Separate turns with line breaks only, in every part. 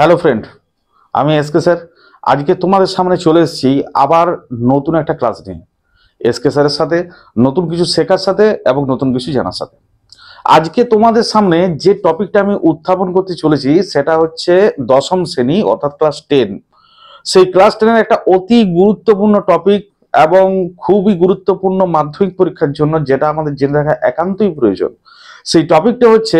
Hello friend, আমি SK sir. আজকে তোমাদের সামনে চলে এসেছি আবার নতুন একটা ক্লাস নিয়ে। এসকে স্যারের সাথে নতুন কিছু শেখার সাথে এবং নতুন কিছু জানার সাথে আজকে তোমাদের সামনে যে টপিকটা আমি উত্থাপন করতে চলেছি সেটা হচ্ছে দশম শ্রেণী অর্থাৎ ক্লাস 10। সেই ক্লাস 10-এর একটা অতি গুরুত্বপূর্ণ টপিক এবং খুবই গুরুত্বপূর্ণ মাধ্যমিক পরীক্ষার জন্য, যেটা আমাদের জেনে রাখা একান্তই প্রয়োজন। সেই টপিকটা হচ্ছে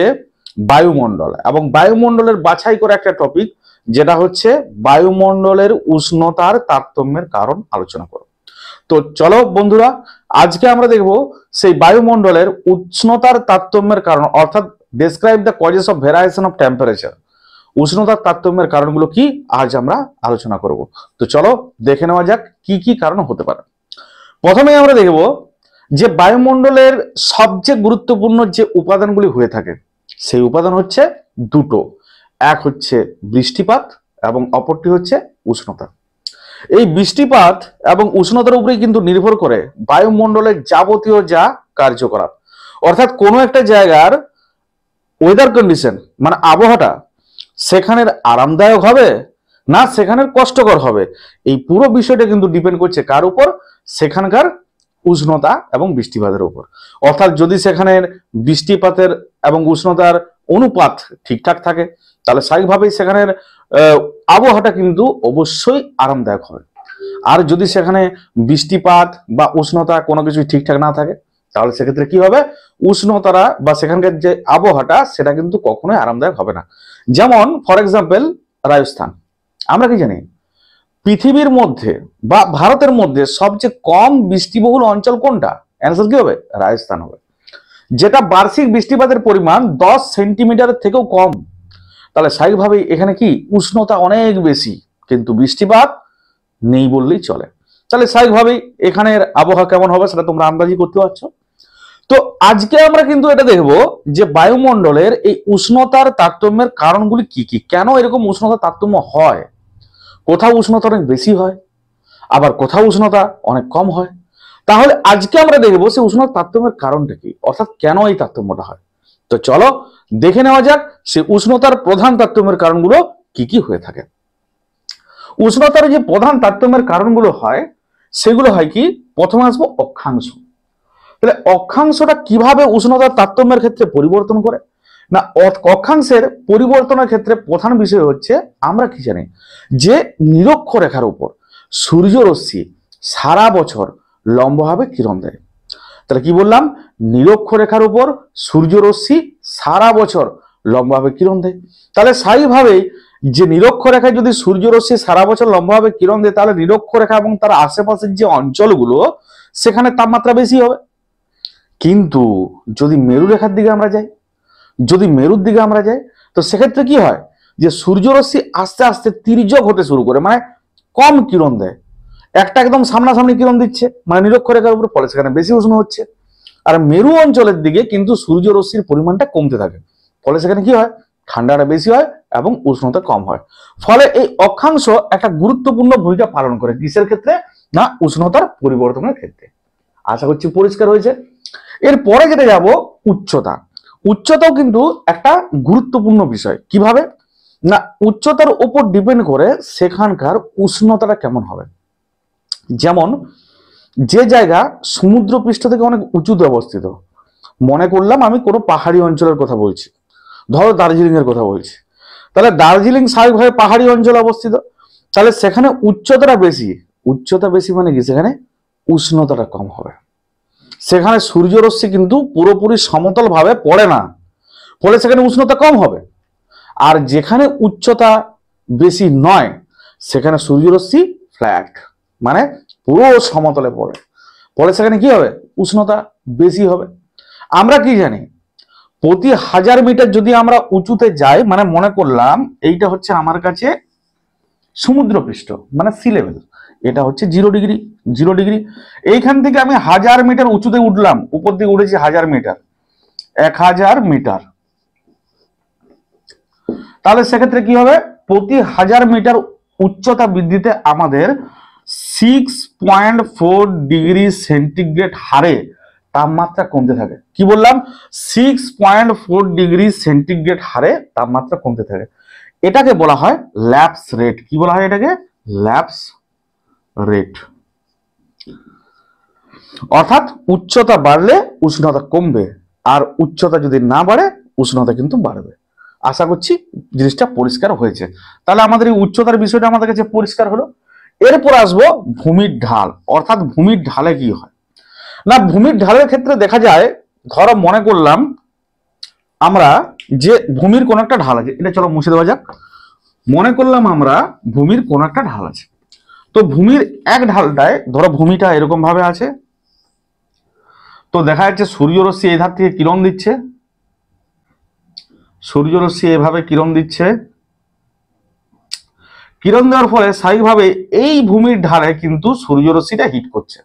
বায়ুমণ্ডল, এবং বায়ুমণ্ডলের বাছাই করা একটা টপিক যেটা হচ্ছে বায়ুমণ্ডলের উষ্ণতার তারতম্যের কারণ আলোচনা করো। তো চলো বন্ধুরা, আজকে আমরা দেখব সেই বায়ুমণ্ডলের উষ্ণতার তারতম্যের কারণ, অর্থাৎ describe the causes of variation of temperature. উষ্ণতার তারতম্যের কারণগুলো কি আজ আমরা আলোচনা করব। তো চলো দেখে নেওয়া যাক কি কি কারণ হতে পারে। প্রথমে আমরা দেখব যে বায়ুমণ্ডলের সবচেয়ে গুরুত্বপূর্ণ যে উপাদানগুলি হয়ে থাকে সেই উপাদান হচ্ছে দুটো। এক হচ্ছে বৃষ্টিপাত এবং অপরটি হচ্ছে উষ্ণতা। এই বৃষ্টিপাত এবং উষ্ণতার উপরেই কিন্তু নির্ভর করে বায়ুমণ্ডলের যাবতীয় যা কার্যকলাপ। অর্থাৎ কোনো একটা জায়গার ওয়েদার কন্ডিশন মানে আবহাওয়াটা সেখানের আরামদায়ক হবে না সেখানের কষ্টকর হবে, এই পুরো বিষয়টা কিন্তু ডিপেন্ড করছে কার উপর? সেখানকার উষ্ণতা এবং বৃষ্টিপাতের উপর। অর্থাৎ যদি সেখানের বৃষ্টিপাতের এবং উষ্ণতার অনুপাত ঠিকঠাক থাকে তাহলে স্বাভাবিকভাবেই সেখানের আবহাওয়াটা কিন্তু অবশ্যই আরামদায়ক হবে। আর যদি সেখানে বৃষ্টিপাত বা উষ্ণতা কোনো কিছু ঠিকঠাক না থাকে তাহলে সেক্ষেত্রে কি হবে? উষ্ণতারা বা সেখানকার যে আবহাওয়াটা সেটা কিন্তু কখনোই আরামদায়ক হবে না। যেমন ফর এক্সাম্পল রাজস্থান, আমরা কি জানি পৃথিবীর মধ্যে বা ভারতের মধ্যে সবচেয়ে কম বৃষ্টিবহুল অঞ্চল কোনটা? অ্যান্সার কি হবে? রাজস্থান হবে, যেটা বার্ষিক বৃষ্টিপাতের পরিমাণ 10 সেন্টিমিটারের থেকেও কম। তাহলে স্বাভাবিকভাবেই এখানে কি উষ্ণতা অনেক বেশি কিন্তু বৃষ্টিপাত নেই বললেই চলে। তাহলে স্বাভাবিকভাবেই এখানের আবহাওয়া কেমন হবে সেটা তোমরা আন্দাজি করতে পারছো। তো আজকে আমরা কিন্তু এটা দেখবো যে বায়ুমণ্ডলের এই উষ্ণতার তারতম্যের কারণগুলি কি কি, কেন এরকম উষ্ণতার তারতম্য হয়, কোথাও উষ্ণতা অনেক বেশি হয় আবার কোথাও উষ্ণতা অনেক কম হয়। তাহলে আজকে আমরা দেখবো সেই উষ্ণতার তারতম্যের কারণটা কি, অর্থাৎ কেন এই তারতম্যটা হয়। তো চলো দেখে নেওয়া যাক সেই উষ্ণতার প্রধান তারতম্যের কারণগুলো কি কি হয়ে থাকে। উষ্ণতার যে প্রধান তারতম্যের কারণগুলো হয় সেগুলো হয় কি, প্রথমে আসবো অক্ষাংশ। তাহলে অক্ষাংশটা কিভাবে উষ্ণতার তারতম্যের ক্ষেত্রে পরিবর্তন করে না, অক্ষাংশের পরিবর্তনের ক্ষেত্রে প্রধান বিষয় হচ্ছে আমরা কি জানি যে নিরক্ষরেখার উপর সূর্যরশ্মি সারা বছর লম্বভাবে কিরণ দেয়। তাহলে কি বললাম? নিরক্ষরেখার উপর সূর্যরশ্মি সারা বছর লম্বভাবে কিরণ দেয়। তাহলে স্বাভাবিকভাবেই যে নিরক্ষরেখায় যদি সূর্যরশ্মি সারা বছর লম্বভাবে কিরণ দেয় তাহলে নিরক্ষরেখা এবং তার আশেপাশের যে অঞ্চলগুলো সেখানে তাপমাত্রা বেশি হবে। কিন্তু যদি মেরুরেখার দিকে আমরা যাই, যদি মেরুর দিকে আমরা যাই তো সেক্ষেত্রে কি হয় যে সূর্যরশ্মি আস্তে আস্তে তির্যক হতে শুরু করে, মানে কম কিরণ দেয়। একটা একদম সামনাসামনি কিরণ দিচ্ছে মানে নিরক্ষরেখার উপর, ফলে সেখানে বেশি উষ্ণ হচ্ছে। আর মেরু অঞ্চলের দিকে কিন্তু সূর্যরশ্মির পরিমাণটা কমতে থাকে, ফলে সেখানে কি হয়? ঠান্ডাটা বেশি হয় এবং উষ্ণতা কম হয়। ফলে এই অক্ষাংশ একটা গুরুত্বপূর্ণ ভূমিকা পালন করে কিসের ক্ষেত্রে? না উষ্ণতার পরিবর্তনের ক্ষেত্রে। আশা করছি পরিষ্কার হয়েছে। এরপরে যেটা যাব উচ্চতা। উচ্চতাও কিন্তু একটা গুরুত্বপূর্ণ বিষয়। কিভাবে না, উচ্চতার উপর ডিপেন্ড করে সেখানকার উষ্ণতাটা কেমন হবে। যেমন যে জায়গা সমুদ্রপৃষ্ঠ থেকে অনেক উঁচুতে অবস্থিত, মনে করলাম আমি কোনো পাহাড়ি অঞ্চলের কথা বলছি, ধরো দার্জিলিং এর কথা বলছি, তাহলে দার্জিলিং স্বাভাবিকভাবে পাহাড়ি অঞ্চলে অবস্থিত, তাহলে সেখানে উচ্চতাটা বেশি। উচ্চতা বেশি মানে কি? সেখানে উষ্ণতাটা কম হবে। সেখানে সূর্যরশ্মি কিন্তু পুরোপুরি সমতল ভাবে পড়ে না, ফলে সেখানে উষ্ণতা কম হবে। আর যেখানে উচ্চতা বেশি নয় সেখানে সূর্যরশ্মি ফ্ল্যাট মানে পুরো সমতলে পড়ে, ফলে সেখানে কি হবে? উষ্ণতা বেশি হবে। আমরা কি জানি প্রতি 1000 মিটার যদি আমরা উঁচুতে যাই, মানে মনে করলাম এইটা হচ্ছে আমার কাছে সমুদ্রপৃষ্ঠ মানে সি লেভেল, এটা হচ্ছে 0 ডিগ্রি। 0 ডিগ্রি এইখান থেকে আমি 1000 মিটার উঁচুতে উঠলাম, উপর দিকে উঠেছি 1000 মিটার, 1000 মিটার। তাহলে সেক্ষেত্রে কি হবে? প্রতি 1000 মিটার উচ্চতা বৃদ্ধিতে আমাদের 6.4 ডিগ্রি সেন্টিগ্রেড হারে তাপমাত্রা কমতে থাকে। কি বললাম? 6.4 ডিগ্রি সেন্টিগ্রেড হারে তাপমাত্রা কমতে থাকে। এটাকে বলা হয় ল্যাপস রেট। কি বলা হয় এটাকে? Lapse rate. অর্থাৎ উচ্চতা বাড়লে উষ্ণতা কমবে, আর উচ্চতা যদি না বাড়ে উষ্ণতা কিন্তু বাড়বে। আশা করছি জিনিসটা পরিষ্কার হয়েছে। তাহলে আমাদের এই উচ্চতার বিষয়টা আমাদের কাছে পরিষ্কার হলো। এরপর আসবো ভূমির ঢাল। অর্থাৎ ভূমির ঢালে কি হয় না, ভূমির ঢালের ক্ষেত্রে দেখা যায়, ধরো মনে করলাম আমরা যে ভূমির কোন একটা ঢাল আছে, এটা চলো মুছে দেওয়া যাক। মনে করলাম আমরা ভূমির কোন একটা ঢাল আছে, তো ভূমির এক ঢালটায় ধরো ভূমিটা এরকম ভাবে আছে, তো দেখা যাচ্ছে সূর্যরশ্মি এই ধার থেকে কিরণ দিচ্ছে, সূর্যরশ্মি এভাবে কিরণ দিচ্ছে, কিরণ দেওয়ার ফলে স্বাভাবিকভাবে এই ভূমির ঢালে কিন্তু সূর্যরশ্মিটা হিট করছে,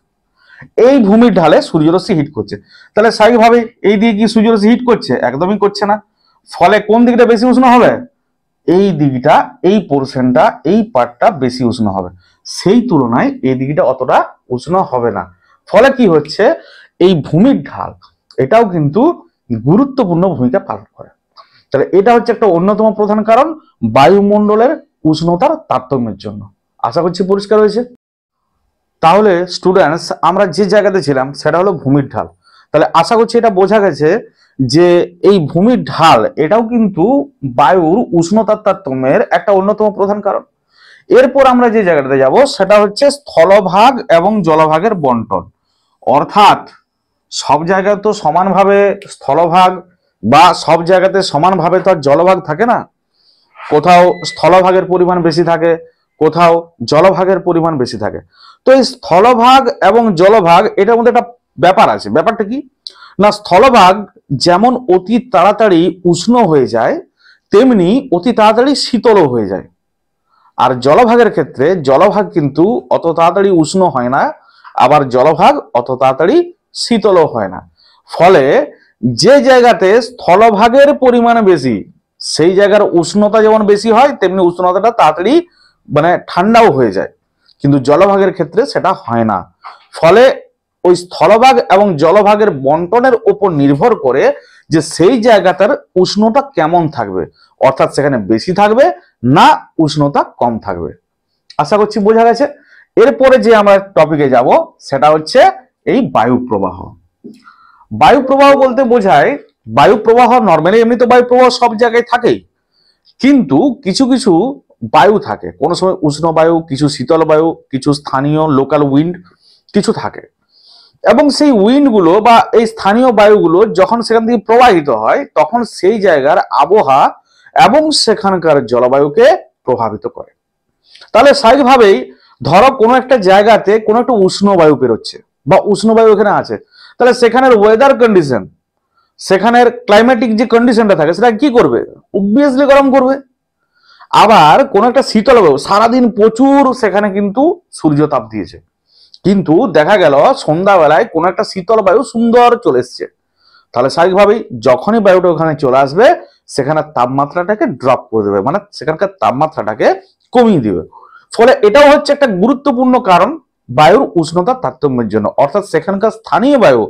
এই ভূমির ঢালে সূর্যরশ্মি হিট করছে। তাহলে স্বাভাবিকভাবে এই দিকে কি সূর্যরশ্মি হিট করছে? একদমই করছে না। ফলে কোন দিকটা বেশি উষ্ণ হবে? এই দিকটা, এই পোর্শনটা, এই পার্টটা বেশি উষ্ণ হবে, সেই তুলনায় এই দিকটা অতটা উষ্ণ হবে না। ফলে কি হচ্ছে, এই ভূমির ঢাল এটাও কিন্তু গুরুত্বপূর্ণ ভূমিকা পালন করে। তাহলে এটা হচ্ছে একটা অন্যতম প্রধান কারণ বায়ুমণ্ডলের উষ্ণতার তারতম্যের জন্য। আশা করছি পরিষ্কার হয়েছে। তাহলে স্টুডেন্টস, আমরা যে জায়গাতে ছিলাম সেটা হলো ভূমির ঢাল। তাহলে আশা করছি এটা বোঝা গেছে যে এই ভূমির ঢাল এটাও কিন্তু বায়ুর উষ্ণতার তারতম্যের একটা অন্যতম প্রধান কারণ। এরপর আমরা যে জায়গাটাতে যাব সেটা হচ্ছে স্থলভাগ এবং জলভাগের বন্টন। অর্থাৎ সব জায়গায় তো সমানভাবে স্থলভাগ বা সব জায়গাতে সমানভাবে তো আর জলভাগ থাকে না। কোথাও স্থলভাগের পরিমাণ বেশি থাকে, কোথাও জলভাগের পরিমাণ বেশি থাকে। তো এই স্থলভাগ এবং জলভাগ এটার মধ্যে একটা ব্যাপার আছে। ব্যাপারটা কি না, স্থলভাগ যেমন অতি তাড়াতাড়ি উষ্ণ হয়ে যায়, তেমনি অতি তাড়াতাড়ি শীতলও হয়ে যায়। আর জলভাগের ক্ষেত্রে জলভাগ কিন্তু অত তাড়াতাড়ি উষ্ণ হয় না, আবার জলভাগ অত তাড়াতাড়ি শীতলও হয় না। ফলে যে জায়গাতে স্থলভাগের পরিমাণ বেশি, সেই জায়গার উষ্ণতা যেমন বেশি হয়, তেমনি উষ্ণতাটা তাড়াতাড়ি মানে ঠান্ডাও হয়ে যায়। কিন্তু জলভাগের ক্ষেত্রে সেটা হয় না। ফলে ওই স্থলভাগ এবং জলভাগের বন্টনের উপর নির্ভর করে যে সেই জায়গাটার উষ্ণতা কেমন থাকবে, অর্থাৎ সেখানে বেশি থাকবে না উষ্ণতা কম থাকবে। আশা করছি বোঝা গেছে। এরপরে যে আমরা টপিকে যাব সেটা হচ্ছে এই বায়ু প্রবাহ। বায়ু প্রবাহ বলতে বোঝায়, বায়ু প্রবাহ নর্মালি এমনি তো বায়ু প্রবাহ সব জায়গায় থাকেই, কিন্তু কিছু কিছু বায়ু থাকে, কোনো সময় উষ্ণ বায়ু, কিছু শীতল বায়ু, কিছু স্থানীয় লোকাল উইন্ড কিছু থাকে। এবং সেই উইন্ডগুলো বা এই স্থানীয় বায়ুগুলো যখন সেখান থেকে প্রবাহিত হয়, তখন সেই জায়গার আবহাওয়া এবং সেখানকার জলবায়ুকে প্রভাবিত করে। তাহলে স্বাভাবিকভাবেই ধরো কোনো একটা জায়গাতে কোনো একটা উষ্ণ বায়ু বেরোচ্ছে বা উষ্ণ বায়ু এখানে আছে, তাহলে সেখানের ওয়েদার কন্ডিশন, সেখানের ক্লাইমেটিক যে কন্ডিশনটা থাকে সেটা কি করবে? অবভিয়াসলি গরম করবে। আবার কোন একটা শীতল বায়ু সারাদিন প্রচুর সেখানে কিন্তু সূর্যতাপ দিয়েছে, কিন্তু দেখা গেল সন্ধ্যাবেলায় কোন একটা শীতল বায়ু সুন্দর চলে এসছে, তাহলে স্বাভাবিকভাবেই যখনই বায়ুটা ওখানে চলে আসবে সেখানে তাপমাত্রাটাকে ড্রপ করে দেবে, মানে সেখানকার তাপমাত্রাটাকে কমিয়ে দিবে। ফলে এটাও হচ্ছে একটা গুরুত্বপূর্ণ কারণ বায়ুর উষ্ণতার তারতম্যের জন্য। অর্থাৎ সেখানকার স্থানীয় বায়ু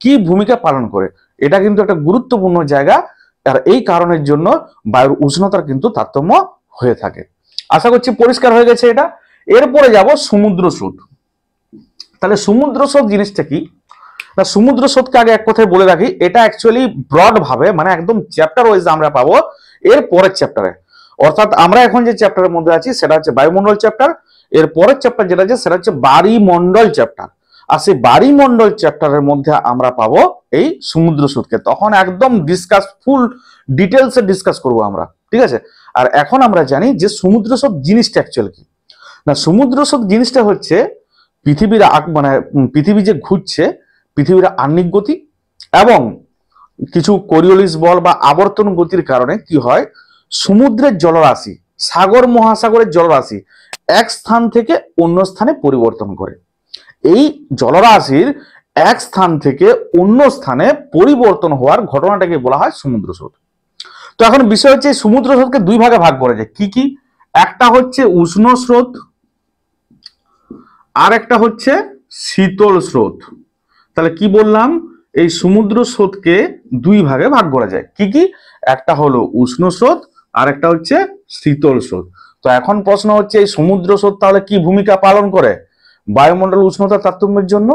কি ভূমিকা পালন করে, এটা কিন্তু একটা গুরুত্বপূর্ণ জায়গা। আর এই কারণের জন্য বায়ুর উষ্ণতার কিন্তু তারতম্য হয়ে থাকে। আশা করছি পরিষ্কার হয়ে গেছে এটা। এরপরে যাব সমুদ্র স্রোত। তাহলে সমুদ্র স্রোত জিনিসটা কি না, সমুদ্র স্রোতকে আগে এক কথায় বলে রাখি, এটা অ্যাকচুয়ালি ব্রড ভাবে মানে একদম চ্যাপ্টার ওয়াইজ আমরা পাবো এর পরের চ্যাপ্টারে। অর্থাৎ আমরা এখন যে চ্যাপ্টারের মধ্যে আছি সেটা হচ্ছে বায়ুমণ্ডল চ্যাপ্টার, এর পরের চ্যাপ্টার যেটা আছে সেটা হচ্ছে বায়ুমণ্ডল চ্যাপ্টার। আর সেই বায়ুমণ্ডল চ্যাপ্টারের মধ্যে আমরা পাবো এই সমুদ্র স্রোতকে, তখন একদম ডিসকাস ফুল ডিটেলসে ডিসকাস করবো আমরা, ঠিক আছে। আর এখন আমরা জানি যে সমুদ্র স্রোত জিনিসটা অ্যাকচুয়ালি কি না, সমুদ্র স্রোত জিনিসটা হচ্ছে পৃথিবীর মানে পৃথিবী যে ঘুরছে, পৃথিবীর আহ্নিক গতি এবং কিছু কোরিওলিস বল বা আবর্তন গতির কারণে কি হয়, সমুদ্রের জলরাশি, সাগর মহাসাগরের জলরাশি এক স্থান থেকে অন্য স্থানে পরিবর্তন করে। এই জলরাশির এক স্থান থেকে অন্য স্থানে পরিবর্তন হওয়ার ঘটনাটাকে বলা হয় সমুদ্র স্রোত। তো এখন বিষয় হচ্ছে সমুদ্র স্রোতকে দুই ভাগে ভাগ করা যায়। কি কি? একটা হচ্ছে উষ্ণ স্রোত, আর একটা হচ্ছে শীতল স্রোত। তাহলে কি বললাম, এই সমুদ্র স্রোতকে দুই ভাগে ভাগ করা যায়। কি কি? একটা হলো উষ্ণ স্রোত আর একটা হচ্ছে শীতল স্রোত। তো এখন প্রশ্ন হচ্ছে এই সমুদ্র স্রোত তাহলে কি ভূমিকা পালন করে বায়ুমণ্ডল উষ্ণতা তারতম্যের জন্য?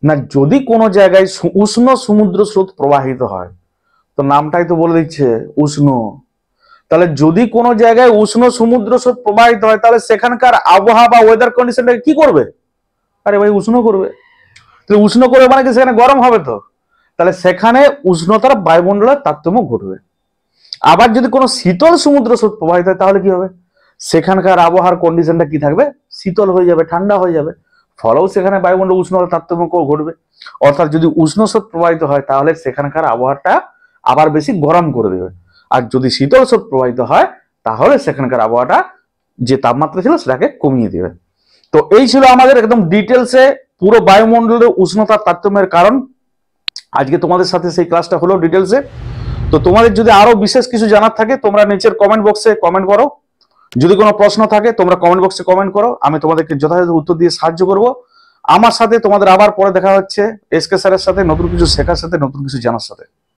না, যদি কোনো জায়গায় উষ্ণ সমুদ্র স্রোত প্রবাহিত হয়, তো নামটাই তো বলে দিচ্ছে উষ্ণ, তাহলে যদি কোনো জায়গায় উষ্ণ সমুদ্র স্রোত প্রবাহিত হয় তাহলে সেখানকার আবহাওয়া বা ওয়েদার কন্ডিশনটাকে কি করবে? আরে ভাই উষ্ণ করবে। তাহলে উষ্ণ করবে মানে কি সেখানে গরম হবে তো, তাহলে সেখানে উষ্ণতার বায়ুমণ্ডলের তারতম্য ঘটবে। আবার যদি কোনো শীতল সমুদ্র স্রোত প্রবাহিত হয় তাহলে কি হবে? সেখানকার আবহাওয়ার কন্ডিশনটা কি থাকবে? শীতল হয়ে যাবে, ঠান্ডা হয়ে যাবে, ফলেও সেখানে বায়ুমণ্ডল উষ্ণতার তারতম্য ঘটবে। অর্থাৎ যদি উষ্ণ স্রোত প্রবাহিত হয় তাহলে সেখানকার আবহাওয়াটা আবার বেশি গরম করে দেবে, আর যদি শীতল স্রোত প্রবাহিত হয় তাহলে সেখানকার আবহাওয়াটা যে তাপমাত্রা ছিল সেটাকে কমিয়ে দেবে। তো এই ছিল আমাদের একদম ডিটেলসে পুরো বায়ুমণ্ডলের উষ্ণতার তারতম্যের কারণ। আজকে তোমাদের সাথে সেই ক্লাসটা হলো ডিটেলসে। তো তোমাদের যদি আরো বিশেষ কিছু জানার থাকে তোমরা নিচের কমেন্ট বক্সে কমেন্ট করো, যদি কোনো প্রশ্ন থাকে তোমরা কমেন্ট বক্সে কমেন্ট করো, আমি তোমাদেরকে যথাযথ উত্তর দিয়ে সাহায্য করব। আমার সাথে তোমাদের আবার পরে দেখা হচ্ছে এসকে স্যারের সাথে, নতুন কিছু শেখার সাথে, নতুন কিছু জানার সাথে।